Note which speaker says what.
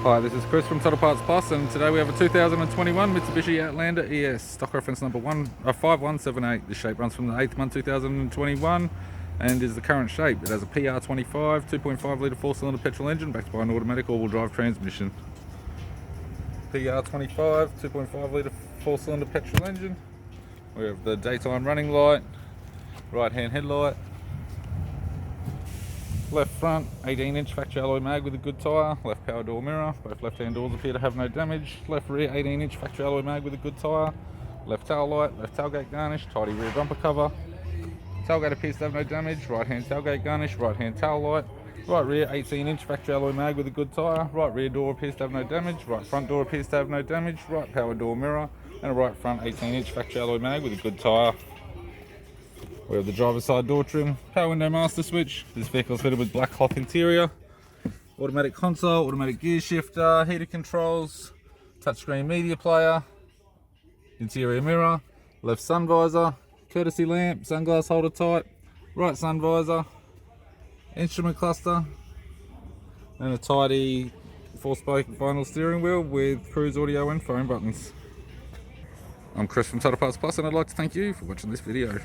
Speaker 1: Hi, this is Chris from Total Parts Plus, and today we have a 2021 Mitsubishi Outlander ES, stock reference number 5178. This shape runs from the 8th month 2021 and is the current shape. It has a PR25 2.5 litre 4-cylinder petrol engine backed by an automatic all-wheel drive transmission. PR25 2.5 litre 4-cylinder petrol engine. We have the daytime running light, right hand headlight, left front 18-inch factory alloy mag with a good tyre, left power door mirror, both left hand doors appear to have no damage, left rear 18-inch factory alloy mag with a good tyre, left tail light, left tailgate garnish, tidy rear bumper cover, tailgate appears to have no damage, right hand tailgate garnish, right hand tail light, right rear 18-inch factory alloy mag with a good tyre, right rear door appears to have no damage, right front door appears to have no damage, right power door mirror, and a right front 18-inch factory alloy mag with a good tyre. We have the driver's side door trim, power window master switch. This vehicle is fitted with black cloth interior, automatic console, automatic gear shifter, heater controls, touchscreen media player, interior mirror, left sun visor, courtesy lamp, sunglass holder type, right sun visor, instrument cluster, and a tidy 4-spoke vinyl steering wheel with cruise audio and phone buttons. I'm Chris from Total Parts Plus, and I'd like to thank you for watching this video.